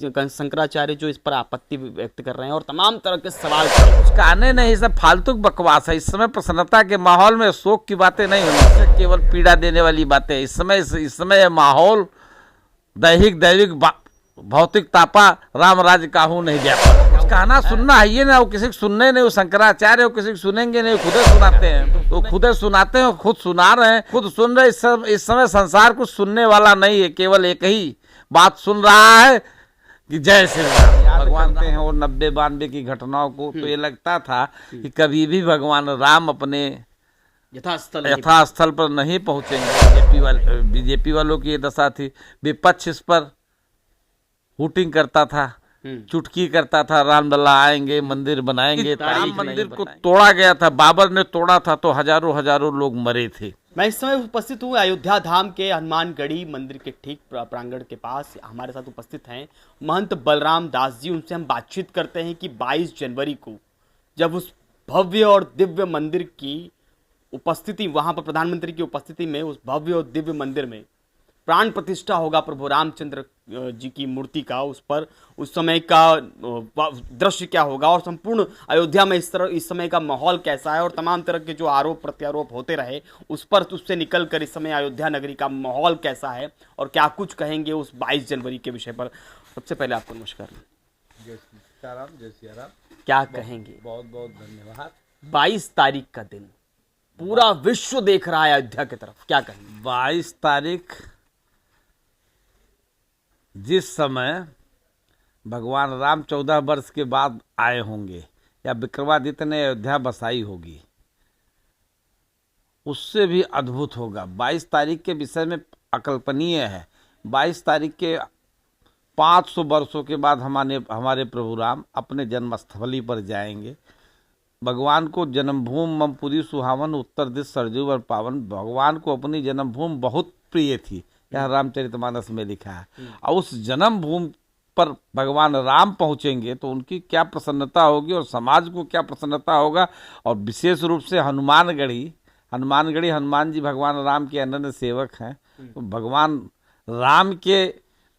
शंकराचार्य जो इस पर आपत्ति व्यक्त कर रहे हैं और तमाम तरह के सवाल कर रहे हैं। कुछ कहने नहीं, सब फालतू बकवास है। इस समय प्रसन्नता के माहौल में शोक की बातें नहीं होनी चाहिए, केवल पीड़ा देने वाली बातें। इस समय यह माहौल दैविक भौतिक तापा राम राज्य काहू नहीं व्यापा। कुछ कहना सुनना है ये ना, वो किसी को सुनने नहीं, वो शंकराचार्य वो किसी को सुनेंगे नहीं, खुद सुनाते हैं। तो खुद सुनाते हैं, खुद सुना रहे हैं, खुद सुन रहे। इस समय संसार कुछ सुनने वाला नहीं है, केवल एक ही बात सुन रहा है कि जय श्री राम। भगवान हैं और 90-92 की घटनाओं को, तो ये लगता था कि कभी भी भगवान राम अपने यथास्थल पर नहीं पहुंचेंगे। बीजेपी वालों की ये दशा थी। विपक्ष इस पर हुटिंग करता था, चुटकी करता था, रामलला आएंगे, मंदिर बनाएंगे। राम मंदिर को तोड़ा गया था, बाबर ने तोड़ा था, तो हजारों लोग मरे थे। मैं इस समय उपस्थित हूँ अयोध्या धाम के हनुमानगढ़ी मंदिर के ठीक प्रांगण के पास। हमारे साथ उपस्थित हैं महंत बलराम दास जी। उनसे हम बातचीत करते हैं कि 22 जनवरी को जब उस भव्य और दिव्य मंदिर की उपस्थिति, वहां पर प्रधानमंत्री की उपस्थिति में उस भव्य और दिव्य मंदिर में प्राण प्रतिष्ठा होगा प्रभु रामचंद्र जी की मूर्ति का, उस पर उस समय का दृश्य क्या होगा और संपूर्ण अयोध्या में इस समय का माहौल कैसा है और तमाम तरह के जो आरोप प्रत्यारोप होते रहे उस पर उससे निकल कर इस समय अयोध्या नगरी का माहौल कैसा है और क्या कुछ कहेंगे उस 22 जनवरी के विषय पर। सबसे पहले आपको नमस्कार। जय सीताराम, जय सिया राम। क्या कहेंगे? बहुत बहुत धन्यवाद। 22 तारीख का दिन पूरा विश्व देख रहा है अयोध्या की तरफ, क्या कहेंगे? 22 तारीख जिस समय भगवान राम 14 वर्ष के बाद आए होंगे या विक्रमादित्य ने अयोध्या बसाई होगी, उससे भी अद्भुत होगा। 22 तारीख के विषय में अकल्पनीय है। 22 तारीख के 500 वर्षों के बाद हमारे प्रभु राम अपने जन्मस्थली पर जाएंगे। भगवान को जन्मभूमि ममपुरी सुहावन, उत्तर दिश सरजू वर पावन। भगवान को अपनी जन्मभूमि बहुत प्रिय थी, यह रामचरितमानस में लिखा है। और उस जन्मभूमि पर भगवान राम पहुंचेंगे तो उनकी क्या प्रसन्नता होगी और समाज को क्या प्रसन्नता होगा। और विशेष रूप से हनुमानगढ़ी हनुमान जी भगवान राम के अनन्य सेवक हैं। तो भगवान राम के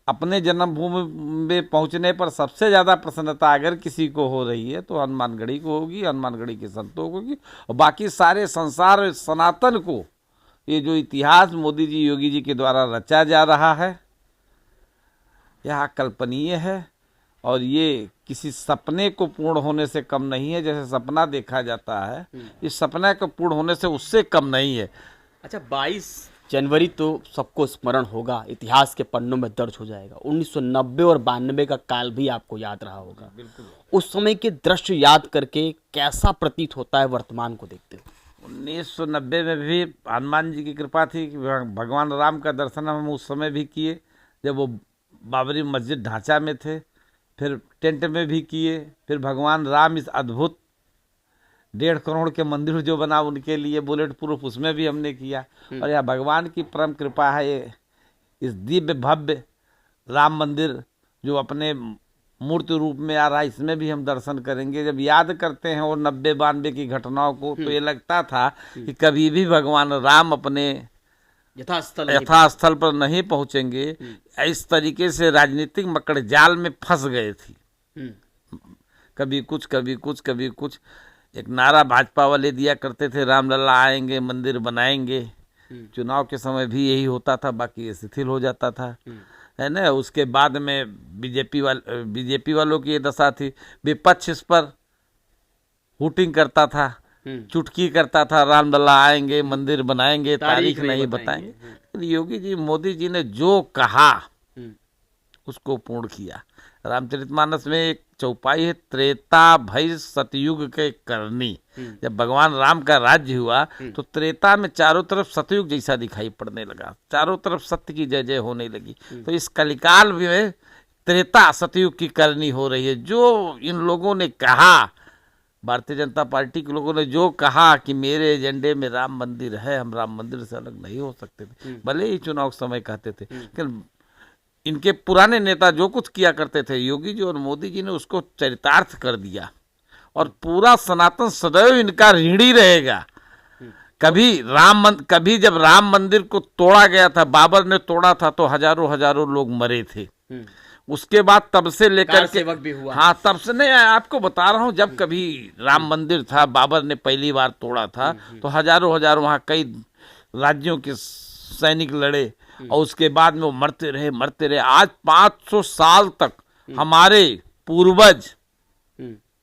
अपने जन्मभूमि में पहुंचने पर सबसे ज़्यादा प्रसन्नता अगर किसी को हो रही है तो हनुमानगढ़ी को होगी, हनुमानगढ़ी के संतों को होगी। और बाकी सारे संसार सनातन को ये जो इतिहास मोदी जी योगी जी के द्वारा रचा जा रहा है यह कल्पनीय है और ये किसी सपने को पूर्ण होने से कम नहीं है। जैसे सपना देखा जाता है, इस सपने को पूर्ण होने से उससे कम नहीं है। अच्छा, 22 जनवरी तो सबको स्मरण होगा, इतिहास के पन्नों में दर्ज हो जाएगा। 1990 और 92 का काल भी आपको याद रहा होगा। बिल्कुल। उस समय के दृश्य याद करके कैसा प्रतीत होता है वर्तमान को देखते हुए? 1990 में भी हनुमान जी की कृपा थी कि भगवान राम का दर्शन हम उस समय भी किए जब वो बाबरी मस्जिद ढांचा में थे, फिर टेंट में भी किए, फिर भगवान राम इस अद्भुत 1.5 करोड़ के मंदिर जो बना उनके लिए बुलेट प्रूफ, उसमें भी हमने किया। और यह भगवान की परम कृपा है। ये इस दिव्य भव्य राम मंदिर जो अपने मूर्ति रूप में आ रहा है, इसमें भी हम दर्शन करेंगे। जब याद करते हैं और 90-92 की घटनाओं को, तो ये लगता था कि कभी भी भगवान राम अपने यथास्थल पर नहीं पहुंचेंगे। इस तरीके से राजनीतिक मकड़ जाल में फंस गए थी। कभी कुछ कभी कुछ कभी कुछ। एक नारा भाजपा वाले दिया करते थे, रामलला आएंगे, मंदिर बनाएंगे। चुनाव के समय भी यही होता था, बाकी ये शिथिल हो जाता था, है ना। उसके बाद में बीजेपी वालों की ये दशा थी। विपक्ष इस पर हुटिंग करता था, चुटकी करता था, रामलला आएंगे, मंदिर बनाएंगे, तारीख नहीं बताएंगे। योगी जी मोदी जी ने जो कहा उसको पूर्ण किया। रामचरितमानस में एक चौपाई है, त्रेता भय सतयुग के करनी। जब भगवान राम का राज्य हुआ तो त्रेता में चारों तरफ सतयुग जैसा दिखाई पड़ने लगा, चारों तरफ सत्य की जय जय होने लगी। तो इस कलिकाल में त्रेता सतयुग की करनी हो रही है। जो इन लोगों ने कहा, भारतीय जनता पार्टी के लोगों ने जो कहा कि मेरे एजेंडे में राम मंदिर है, हम राम मंदिर से अलग नहीं हो सकते थे, भले ही चुनाव समय कहते थे, लेकिन इनके पुराने नेता जो कुछ किया करते थे, योगी जी और मोदी जी ने उसको चरितार्थ कर दिया। और पूरा सनातन सदैव इनका ऋणी रहेगा। कभी जब राम मंदिर को तोड़ा गया था, बाबर ने तोड़ा था, तो हजारों लोग मरे थे। उसके बाद तब से लेकर कार के सेवक भी हुआ। हाँ, तब से नहीं, आपको बता रहा हूँ, जब कभी राम मंदिर था, बाबर ने पहली बार तोड़ा था, तो हजारों हजारों वहाँ कई राज्यों के सैनिक लड़े, और उसके बाद में वो मरते रहे। आज 500 साल तक हमारे पूर्वज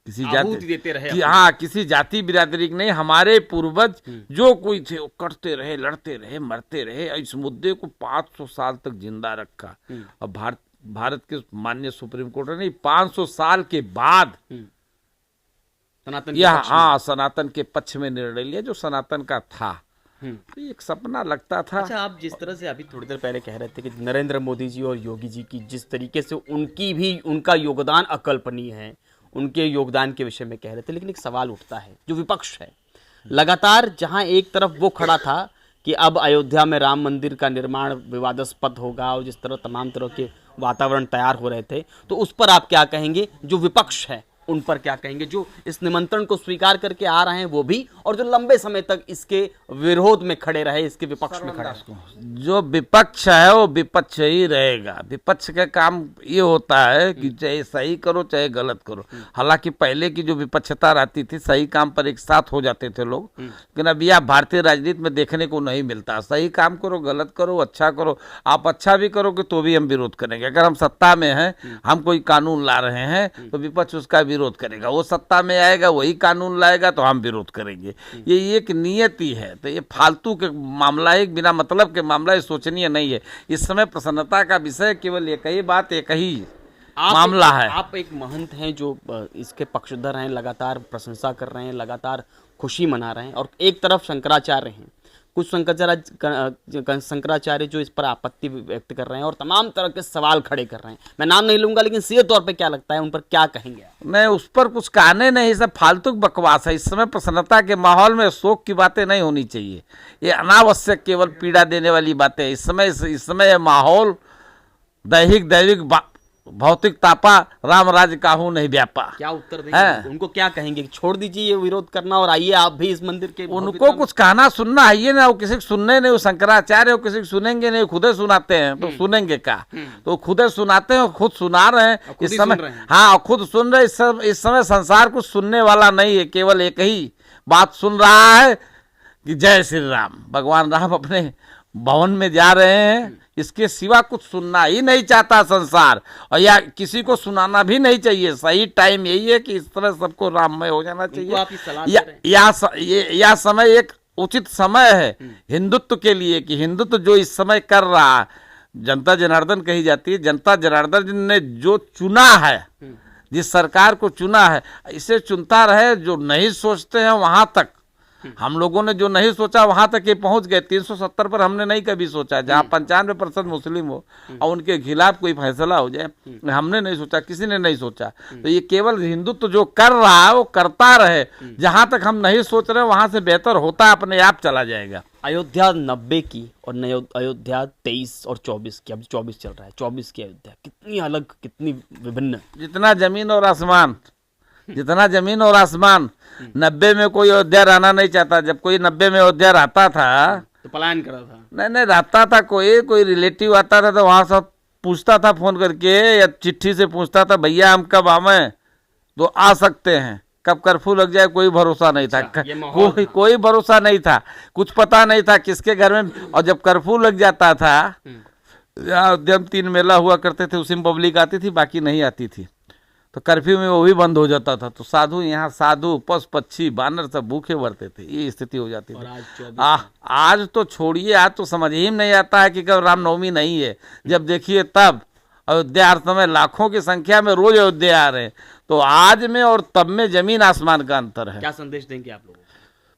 किसी आहुति देते रहे कि हाँ, किसी जाति बिरादरी के नहीं, हमारे पूर्वज जो कोई थे वो करते रहे, लड़ते रहे, मरते रहे, इस मुद्दे को 500 साल तक जिंदा रखा। और भारत के माननीय सुप्रीम कोर्ट ने 500 साल के बाद सनातन यह हाँ सनातन के पक्ष में निर्णय लिया, जो सनातन का था। तो एक सपना लगता था। अच्छा, आप जिस तरह से अभी थोड़ी देर पहले कह रहे थे कि नरेंद्र मोदी जी और योगी जी की जिस तरीके से उनका योगदान अकल्पनीय है, उनके योगदान के विषय में कह रहे थे, लेकिन एक सवाल उठता है, जो विपक्ष है लगातार, जहां एक तरफ वो खड़ा था कि अब अयोध्या में राम मंदिर का निर्माण विवादास्पद होगा, और जिस तरह तमाम तरह के वातावरण तैयार हो रहे थे, तो उस पर आप क्या कहेंगे? जो विपक्ष है उन पर क्या कहेंगे, जो इस निमंत्रण को स्वीकार करके आ रहे हैं वो भी, और जो लंबे समय तक इसके विरोध में खड़े रहे, इसके विपक्ष में खड़े रहे? जो विपक्ष है वो विपक्ष ही रहेगा। विपक्ष का काम ये होता है कि चाहे सही करो चाहे गलत करो। हालांकि पहले की जो विपक्षता रहती थी, सही काम पर एक साथ हो जाते थे लोग, लेकिन अभी आप भारतीय राजनीति में देखने को नहीं मिलता। सही काम करो, गलत करो, अच्छा करो। आप अच्छा भी करोगे तो भी हम विरोध करेंगे। अगर हम सत्ता में हैं, हम कोई कानून ला रहे हैं, तो विपक्ष उसका विरोध करेगा। वो सत्ता में आएगा, वही कानून लाएगा, तो हम विरोध करेंगे। ये एक नियति है। तो ये फालतू के मामला है, बिना मतलब के मामला है, सोचनीय नहीं है। इस समय प्रसन्नता का विषय केवल एक ही बात, एक ही मामला है। आप एक महंत हैं जो इसके पक्षधर हैं, लगातार प्रशंसा कर रहे हैं, लगातार खुशी मना रहे हैं, और एक तरफ शंकराचार्य हैं, कुछ शंकराचार्य जो इस पर आपत्ति व्यक्त कर रहे हैं और तमाम तरह के सवाल खड़े कर रहे हैं। मैं नाम नहीं लूंगा, लेकिन सीधे तौर पे क्या लगता है, उन पर क्या कहेंगे आप? मैं उस पर कुछ कहने नहीं, सब फालतू बकवास है। इस समय प्रसन्नता के माहौल में शोक की बातें नहीं होनी चाहिए। ये अनावश्यक केवल पीड़ा देने वाली बातें। इस समय यह माहौल दैविक भौतिक तापा, राम राज्य काहू नहीं व्यापा। क्या उत्तर देंगे उनको? क्या कहेंगे? छोड़ दीजिए ये विरोध करना और आइए आप भी इस मंदिर के। उनको कुछ कहना सुनना आइए ना, वो किसी को सुनने नहीं, वो शंकराचार्य, वो किसी को सुनेंगे नहीं, खुदे सुनाते हैं, तो सुनेंगे क्या? तो खुदे सुनाते हैं, खुद सुना रहे हैं इस समय। हाँ, खुद सुन रहे। इस समय संसार कुछ सुनने वाला नहीं है, केवल एक ही बात सुन रहा है कि जय श्री राम। भगवान राम अपने भवन में जा रहे हैं, इसके सिवा कुछ सुनना ही नहीं चाहता संसार, और या किसी को सुनाना भी नहीं चाहिए। सही टाइम यही है कि इस तरह सबको राममय हो जाना चाहिए। या समय एक उचित समय है हिंदुत्व के लिए, कि हिंदुत्व जो इस समय कर रहा है, जनता जनार्दन कही जाती है, जनता जनार्दन ने जो चुना है, जिस सरकार को चुना है, इसे चुनता रहे। जो नहीं सोचते हैं वहां तक, हम लोगों ने जो नहीं सोचा वहां तक ये पहुंच गए। 370 पर हमने नहीं कभी सोचा, जहां 95% मुस्लिम हो और उनके खिलाफ कोई फैसला हो जाए, हमने नहीं सोचा, किसी ने नहीं सोचा। तो ये केवल हिंदुत्व जो कर रहा है वो करता रहे। जहां तक हम नहीं सोच रहे वहां से बेहतर होता अपने आप चला जाएगा। अयोध्या 90 की और अयोध्या 23 और 24 की, अब 24 चल रहा है, 24 की अयोध्या कितनी अलग, कितनी विभिन्न। जितना जमीन और आसमान, 90 में कोई अयोध्या रहना नहीं चाहता। जब कोई 90 में अयोध्या रहता था तो पलायन करा था। नहीं रहता था, कोई रिलेटिव आता था तो वहां सब पूछता था फोन करके या चिट्ठी से पूछता था, भैया हम कब आवे, तो आ सकते हैं। कब कर्फ्यू लग जाए कोई भरोसा नहीं था। कोई भरोसा नहीं था, कुछ पता नहीं था किसके घर में। और जब कर्फ्यू लग जाता था, अयोध्या में 3 मेला हुआ करते थे, उसी में पब्लिक आती थी, बाकी नहीं आती थी। तो कर्फ्यू में वो भी बंद हो जाता था, तो साधु पशु पक्षी बानर सब भूखे मरते थे। ये स्थिति हो जाती थी। आज तो छोड़िए, आज तो समझ ही नहीं आता है कि कब रामनवमी नहीं है। जब देखिए तब अयोध्या हर समय लाखों की संख्या में रोज अयोध्या आ रहे हैं। तो आज में और तब में जमीन आसमान का अंतर है। क्या संदेश देंगे आप लोगों को?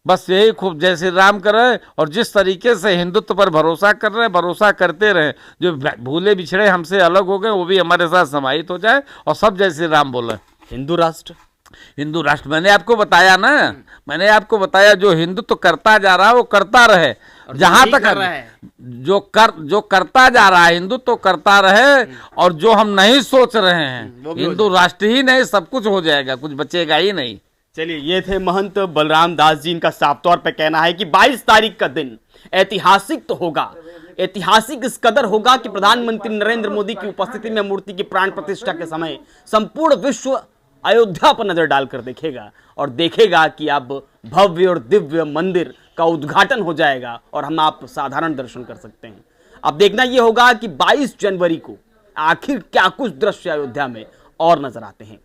बस यही, खूब जय श्री राम कर रहे हैं, और जिस तरीके से हिंदुत्व पर भरोसा कर रहे हैं, भरोसा करते रहे। जो भूले बिछड़े हमसे अलग हो गए वो भी हमारे साथ समाहित हो जाए, और सब जय श्री राम बोले। हिंदू राष्ट्र मैंने आपको बताया ना, मैंने आपको बताया, जो हिंदुत्व करता जा रहा है वो करता रहे। जहां तक जो करता जा रहा है हिंदुत्व करता रहे, और जो हम नहीं सोच रहे हैं, हिंदू राष्ट्र ही नहीं, सब कुछ हो जाएगा, कुछ बचेगा ही नहीं। चलिए, ये थे महंत बलराम दास जी। इनका साफ तौर पे कहना है कि 22 तारीख का दिन ऐतिहासिक तो होगा, ऐतिहासिक इस कदर होगा कि प्रधानमंत्री नरेंद्र मोदी की उपस्थिति में मूर्ति की प्राण प्रतिष्ठा के समय संपूर्ण विश्व अयोध्या पर नजर डालकर देखेगा और देखेगा कि अब भव्य और दिव्य मंदिर का उद्घाटन हो जाएगा और हम आप साधारण दर्शन कर सकते हैं। अब देखना यह होगा कि 22 जनवरी को आखिर क्या कुछ दृश्य अयोध्या में और नजर आते हैं।